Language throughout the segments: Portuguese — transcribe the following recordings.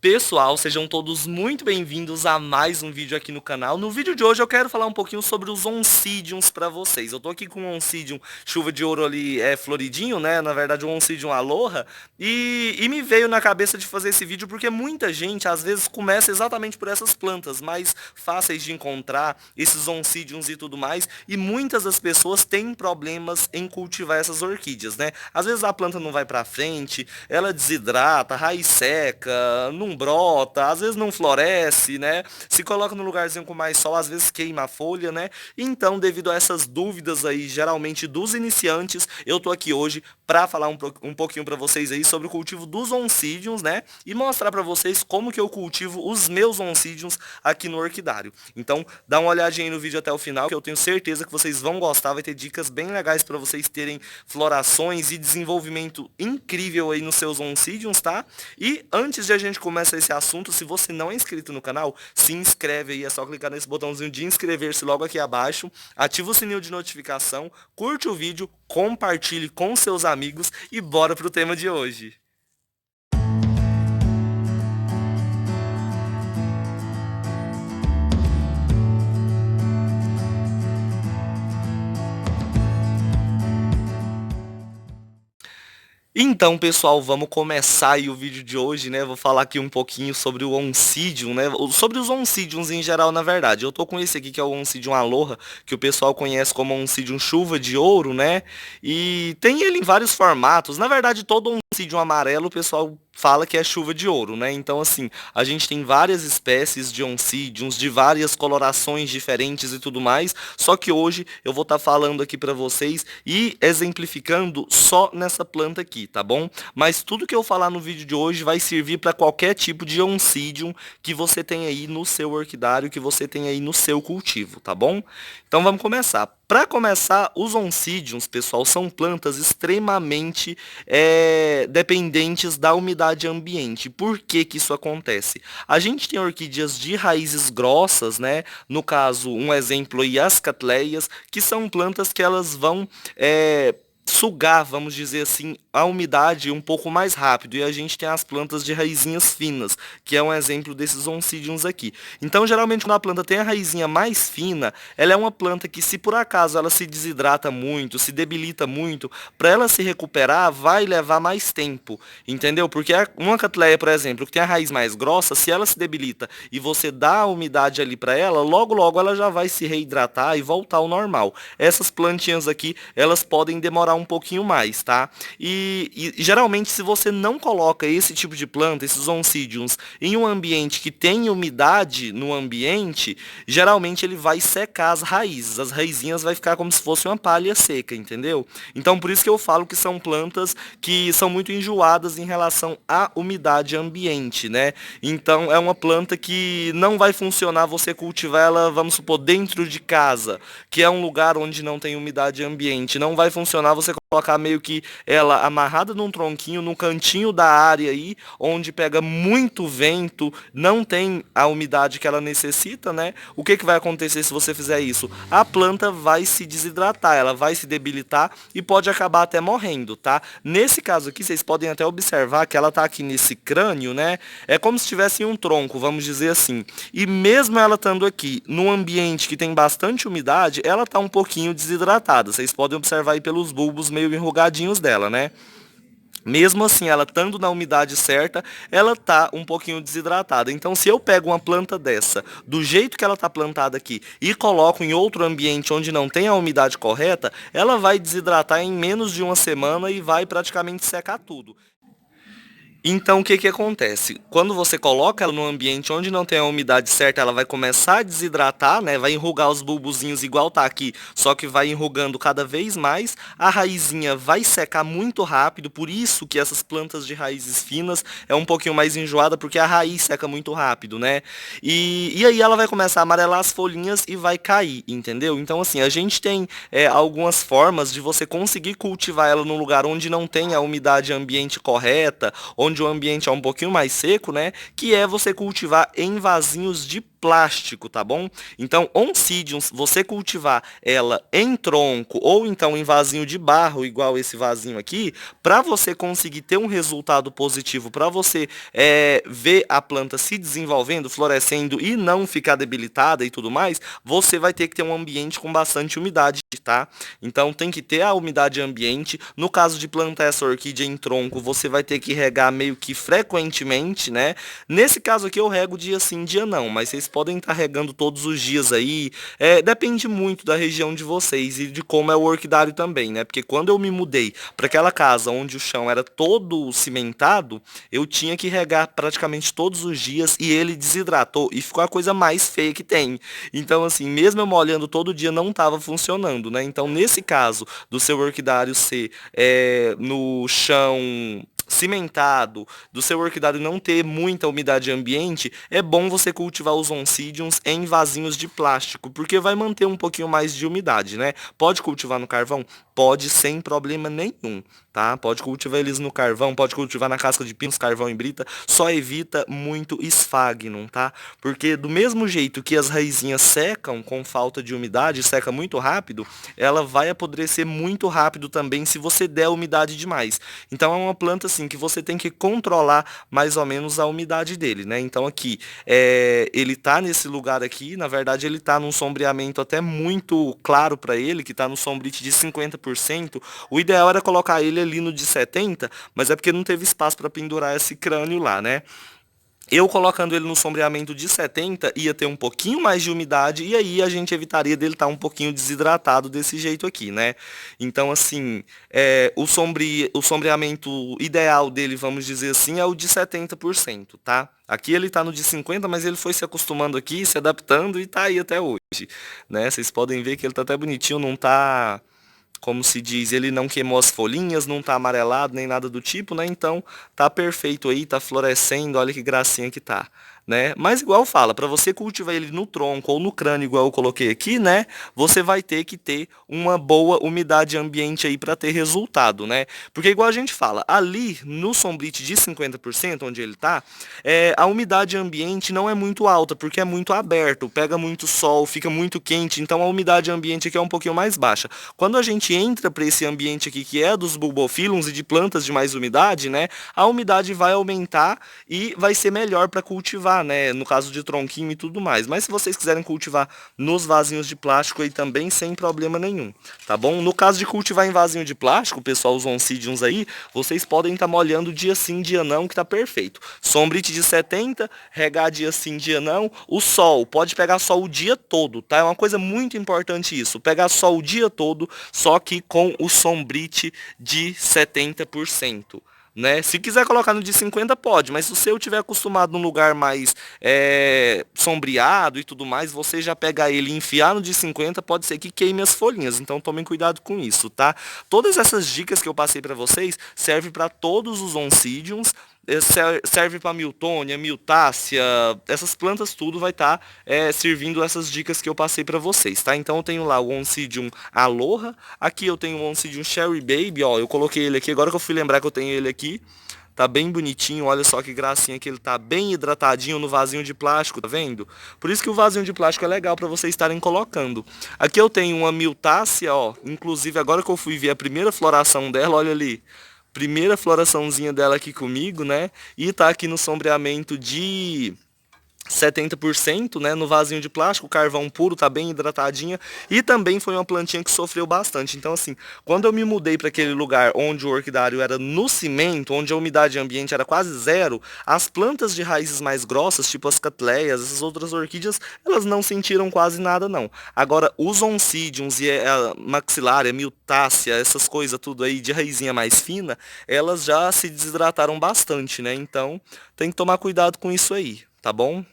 Pessoal, sejam todos muito bem-vindos a mais um vídeo aqui no canal. No vídeo de hoje eu quero falar um pouquinho sobre os Oncidiums para vocês. Eu tô aqui com um Oncidium chuva de ouro ali, floridinho, né? Na verdade, um Oncidium Aloha. E me veio na cabeça de fazer esse vídeo porque muita gente, às vezes, começa exatamente por essas plantas mais fáceis de encontrar, esses Oncidiums e tudo mais. E muitas das pessoas têm problemas em cultivar essas orquídeas, né? Às vezes a planta não vai para frente, ela desidrata, a raiz seca, não brota, às vezes não floresce, né? Se coloca num lugarzinho com mais sol, às vezes queima a folha, né? Então, devido a essas dúvidas aí, geralmente dos iniciantes, eu tô aqui hoje para falar um pouquinho para vocês aí sobre o cultivo dos Oncidiums, né? E mostrar para vocês como que eu cultivo os meus Oncidiums aqui no orquidário. Então, dá uma olhadinha aí no vídeo até o final, que eu tenho certeza que vocês vão gostar, vai ter dicas bem legais para vocês terem florações e desenvolvimento incrível aí nos seus Oncidiums, tá? E antes de a gente começar esse assunto, se você não é inscrito no canal, se inscreve aí, é só clicar nesse botãozinho de inscrever-se logo aqui abaixo, ativa o sininho de notificação, curte o vídeo, compartilhe com seus amigos e bora pro tema de hoje. Então, pessoal, vamos começar aí o vídeo de hoje, né? Vou falar aqui um pouquinho sobre o Oncidium, né? Sobre os Oncidiums em geral, na verdade. Eu tô com esse aqui que é o Oncidium Aloha, que o pessoal conhece como Oncidium chuva de ouro, né? E tem ele em vários formatos. Na verdade, todo Oncidium amarelo, o pessoal fala que é chuva de ouro, né? Então, assim, a gente tem várias espécies de Oncidiums, de várias colorações diferentes e tudo mais, só que hoje eu vou estar falando aqui para vocês e exemplificando só nessa planta aqui, tá bom? Mas tudo que eu falar no vídeo de hoje vai servir para qualquer tipo de Oncidium que você tem aí no seu orquidário, que você tem aí no seu cultivo, tá bom? Então vamos começar. Para começar, os Oncidiums, pessoal, são plantas extremamente dependentes da umidade ambiente. Por que que isso acontece? A gente tem orquídeas de raízes grossas, né? No caso, um exemplo aí, as catleias, que são plantas que elas vão sugar, vamos dizer assim, a umidade um pouco mais rápido. E a gente tem as plantas de raizinhas finas, que é um exemplo desses Oncidiums aqui. Então, geralmente, quando a planta tem a raizinha mais fina, ela é uma planta que, se por acaso ela se desidrata muito, se debilita muito, para ela se recuperar, vai levar mais tempo, entendeu? Porque uma catleia, por exemplo, que tem a raiz mais grossa, se ela se debilita e você dá a umidade ali para ela, logo logo ela já vai se reidratar e voltar ao normal. Essas plantinhas aqui, elas podem demorar um pouquinho mais, tá? E geralmente, se você não coloca esse tipo de planta, esses Oncidiums, em um ambiente que tem umidade no ambiente, geralmente ele vai secar as raízes. As raizinhas vai ficar como se fosse uma palha seca, entendeu? Então, por isso que eu falo que são plantas que são muito enjoadas em relação à umidade ambiente, né? Então, é uma planta que não vai funcionar você cultivar ela, vamos supor, dentro de casa, que é um lugar onde não tem umidade ambiente. Não vai funcionar você colocar meio que ela amarrada num tronquinho, no cantinho da área aí, onde pega muito vento, não tem a umidade que ela necessita, né? O que que vai acontecer se você fizer isso? A planta vai se desidratar, ela vai se debilitar e pode acabar até morrendo, tá? Nesse caso aqui, vocês podem até observar que ela tá aqui nesse crânio, né? É como se tivesse um tronco, vamos dizer assim. E mesmo ela estando aqui num ambiente que tem bastante umidade, ela tá um pouquinho desidratada. Vocês podem observar aí pelos bulbos meio enrugadinhos dela, né? Mesmo assim, ela estando na umidade certa, ela tá um pouquinho desidratada. Então, se eu pego uma planta dessa, do jeito que ela tá plantada aqui, e coloco em outro ambiente onde não tem a umidade correta, ela vai desidratar em menos de uma semana e vai praticamente secar tudo. Então, o que que acontece? Quando você coloca ela num ambiente onde não tem a umidade certa, ela vai começar a desidratar, né? Vai enrugar os bulbozinhos igual tá aqui, só que vai enrugando cada vez mais. A raizinha vai secar muito rápido, por isso que essas plantas de raízes finas é um pouquinho mais enjoada, porque a raiz seca muito rápido, né? E aí ela vai começar a amarelar as folhinhas e vai cair, entendeu? Então, assim, a gente tem algumas formas de você conseguir cultivar ela num lugar onde não tem a umidade ambiente correta, onde o ambiente é um pouquinho mais seco, né? Que é você cultivar em vasinhos de plástico, tá bom? Então, Oncidium, você cultivar ela em tronco ou então em vasinho de barro, igual esse vasinho aqui, para você conseguir ter um resultado positivo, para você ver a planta se desenvolvendo, florescendo e não ficar debilitada e tudo mais, você vai ter que ter um ambiente com bastante umidade, tá? Então tem que ter a umidade ambiente. No caso de plantar essa orquídea em tronco, você vai ter que regar meio que frequentemente, né? Nesse caso aqui eu rego dia sim, dia não, mas vocês podem estar regando todos os dias aí. Depende muito da região de vocês e de como é o orquidário também, né? Porque quando eu me mudei para aquela casa onde o chão era todo cimentado, eu tinha que regar praticamente todos os dias e ele desidratou e ficou a coisa mais feia que tem. Então, assim, mesmo eu molhando todo dia, não estava funcionando, né? Então, nesse caso do seu orquidário ser no chão cimentado, do seu orquidário não ter muita umidade ambiente, é bom você cultivar os oncidiums em vasinhos de plástico, porque vai manter um pouquinho mais de umidade, né? Pode cultivar no carvão? Pode, sem problema nenhum, tá? Pode cultivar eles no carvão, pode cultivar na casca de pinos, carvão e brita, só evita muito esfagno, tá? Porque do mesmo jeito que as raizinhas secam com falta de umidade, seca muito rápido, ela vai apodrecer muito rápido também se você der umidade demais. Então é uma planta assim que você tem que controlar mais ou menos a umidade dele, né? Então aqui, ele tá nesse lugar aqui, na verdade ele tá num sombreamento até muito claro para ele, que tá no sombrite de 50%. O ideal era colocar ele ali no de 70%, mas é porque não teve espaço para pendurar esse crânio lá, né? Eu colocando ele no sombreamento de 70 ia ter um pouquinho mais de umidade e aí a gente evitaria dele estar um pouquinho desidratado desse jeito aqui, né? Então, assim, o sombreamento ideal dele, vamos dizer assim, é o de 70%, tá? Aqui ele tá no de 50, mas ele foi se acostumando aqui, se adaptando e tá aí até hoje, né? Vocês podem ver que ele tá até bonitinho, não tá, como se diz, ele não queimou as folhinhas, não tá amarelado nem nada do tipo, né? Então tá perfeito aí, tá florescendo, olha que gracinha que tá, né? Mas igual fala, para você cultivar ele no tronco ou no crânio, igual eu coloquei aqui, né? Você vai ter que ter uma boa umidade ambiente aí para ter resultado, né? Porque igual a gente fala, ali no sombrite de 50%, onde ele tá, a umidade ambiente não é muito alta, porque é muito aberto, pega muito sol, fica muito quente, então a umidade ambiente aqui é um pouquinho mais baixa. Quando a gente entra para esse ambiente aqui que é dos bulbophyllums e de plantas de mais umidade, né, a umidade vai aumentar e vai ser melhor para cultivar, né, no caso de tronquinho e tudo mais. Mas se vocês quiserem cultivar nos vasinhos de plástico aí também sem problema nenhum, tá bom? No caso de cultivar em vasinho de plástico, pessoal, os oncidiums aí, vocês podem estar molhando dia sim, dia não, que tá perfeito. Sombrite de 70, regar dia sim, dia não. O sol, pode pegar sol o dia todo, tá? É uma coisa muito importante isso, pegar sol o dia todo, só que com o sombrite de 70%. Né? Se quiser colocar no de 50 pode, mas se o seu tiver acostumado num lugar mais sombreado e tudo mais, você já pega ele e enfiar no de 50, pode ser que queime as folhinhas, então tomem cuidado com isso, tá? Todas essas dicas que eu passei para vocês servem para todos os oncidiums, serve para Miltônia, Miltácea, essas plantas tudo vai estar servindo essas dicas que eu passei para vocês, tá? Então eu tenho lá o Oncidium Aloha, aqui eu tenho o Oncidium Cherry Baby, ó, eu coloquei ele aqui, agora que eu fui lembrar que eu tenho ele aqui, tá bem bonitinho, olha só que gracinha que ele tá bem hidratadinho no vasinho de plástico, tá vendo? Por isso que o vasinho de plástico é legal para vocês estarem colocando. Aqui eu tenho uma Miltácea, ó, inclusive agora que eu fui ver a primeira floração dela, olha ali. Primeira floraçãozinha dela aqui comigo, né? E tá aqui no sombreamento de 70%, né, no vasinho de plástico, carvão puro, tá bem hidratadinha, e também foi uma plantinha que sofreu bastante. Então assim, quando eu me mudei para aquele lugar onde o orquidário era no cimento, onde a umidade ambiente era quase zero, as plantas de raízes mais grossas, tipo as catleias, essas outras orquídeas, elas não sentiram quase nada não. Agora, os oncidiums e a maxilária, miltácea, essas coisas tudo aí de raizinha mais fina, elas já se desidrataram bastante, né? Então, tem que tomar cuidado com isso aí. Tá bom?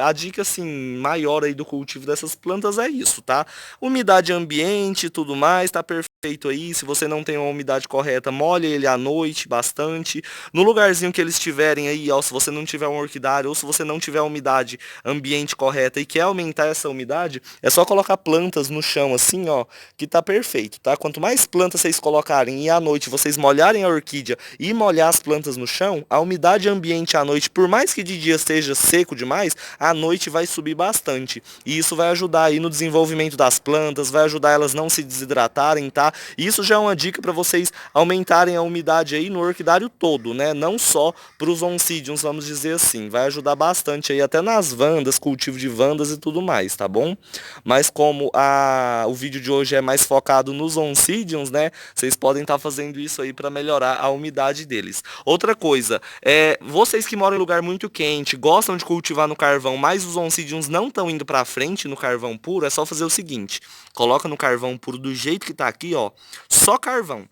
A dica assim maior aí do cultivo dessas plantas é isso, tá? Umidade ambiente e tudo mais, tá perfeito. feito aí, se você não tem uma umidade correta, molhe ele à noite bastante. No lugarzinho que eles estiverem aí, ó, se você não tiver um orquidário ou se você não tiver a umidade ambiente correta e quer aumentar essa umidade, é só colocar plantas no chão assim, ó, que tá perfeito, tá? Quanto mais plantas vocês colocarem e à noite vocês molharem a orquídea e molhar as plantas no chão, a umidade ambiente à noite, por mais que de dia esteja seco demais, à noite vai subir bastante. E isso vai ajudar aí no desenvolvimento das plantas, vai ajudar elas não se desidratarem, tá? E isso já é uma dica para vocês aumentarem a umidade aí no orquidário todo, né? Não só para os oncidiums, vamos dizer assim. Vai ajudar bastante aí até nas vandas, cultivo de vandas e tudo mais, tá bom? Mas como o vídeo de hoje é mais focado nos oncidiums, né? Vocês podem estar fazendo isso aí para melhorar a umidade deles. Outra coisa, vocês que moram em lugar muito quente, gostam de cultivar no carvão, mas os oncidiums não estão indo para frente no carvão puro, é só fazer o seguinte: coloca no carvão puro do jeito que tá aqui, ó, só carvão.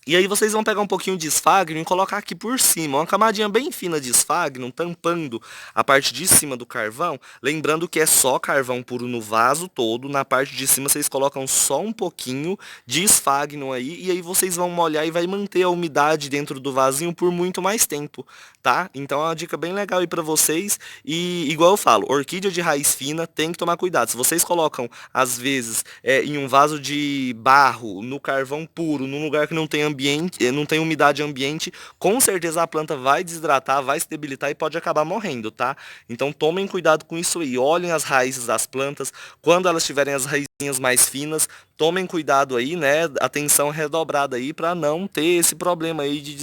E aí vocês vão pegar um pouquinho de esfagno e colocar aqui por cima, uma camadinha bem fina de esfagno, tampando a parte de cima do carvão. Lembrando que é só carvão puro no vaso todo, na parte de cima vocês colocam só um pouquinho de esfagno aí, e aí vocês vão molhar e vai manter a umidade dentro do vasinho por muito mais tempo, tá? Então é uma dica bem legal aí pra vocês, e igual eu falo, orquídea de raiz fina tem que tomar cuidado. Se vocês colocam, às vezes, em um vaso de barro, no carvão puro, num lugar que não tem ambiente, não tem umidade ambiente, com certeza a planta vai desidratar, vai se debilitar e pode acabar morrendo, tá? Então tomem cuidado com isso aí. Olhem as raízes das plantas, quando elas tiverem as raizinhas mais finas, tomem cuidado aí, né? Atenção redobrada aí para não ter esse problema aí de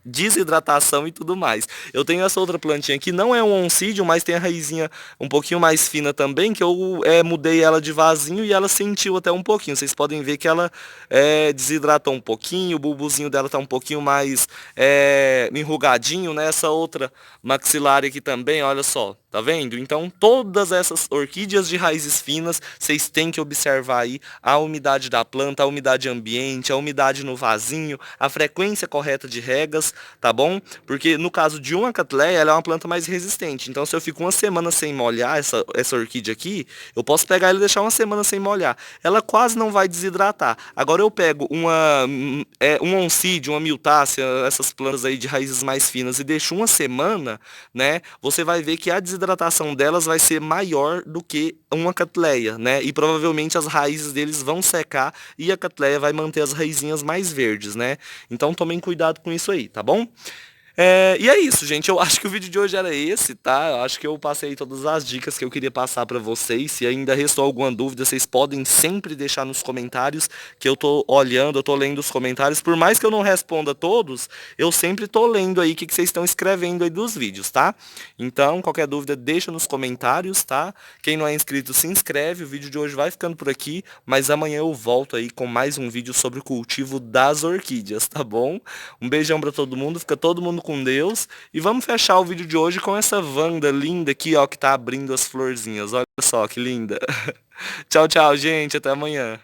desidratação e tudo mais. Eu tenho essa outra plantinha aqui, não é um oncídio, mas tem a raizinha um pouquinho mais fina também, que eu mudei ela de vasinho e ela sentiu até um pouquinho. Vocês podem ver que ela desidratou um pouquinho, o bulbozinho dela tá um pouquinho mais enrugadinho, né? Essa outra maxilar aqui também, olha só, tá vendo? Então todas essas orquídeas de raízes finas, vocês têm que observar aí a umidade da planta, a umidade ambiente, a umidade no vasinho, a frequência correta de regas, tá bom? Porque no caso de uma Cattleya, ela é uma planta mais resistente. Então se eu fico uma semana sem molhar essa orquídea aqui, eu posso pegar ela e deixar uma semana sem molhar. Ela quase não vai desidratar. Agora eu pego um oncídio, uma miltácea, essas plantas aí de raízes mais finas e deixo uma semana, né? Você vai ver que a desidratação delas vai ser maior do que uma Cattleya, né? E provavelmente as raízes deles vão secar e a Cattleya vai manter as raizinhas mais verdes, né? Então tomem cuidado com isso aí, tá bom? E é isso, gente. Eu acho que o vídeo de hoje era esse, tá? Eu acho que eu passei todas as dicas que eu queria passar pra vocês. Se ainda restou alguma dúvida, vocês podem sempre deixar nos comentários, que eu tô olhando, eu tô lendo os comentários. Por mais que eu não responda todos, eu sempre tô lendo aí o que vocês estão escrevendo aí dos vídeos, tá? Então, qualquer dúvida, deixa nos comentários, tá? Quem não é inscrito, se inscreve. O vídeo de hoje vai ficando por aqui, mas amanhã eu volto aí com mais um vídeo sobre o cultivo das orquídeas, tá bom? Um beijão pra todo mundo, fica todo mundo com Deus. E vamos fechar o vídeo de hoje com essa Wanda linda aqui, ó, que tá abrindo as florzinhas. Olha só que linda. Tchau, tchau, gente. Até amanhã.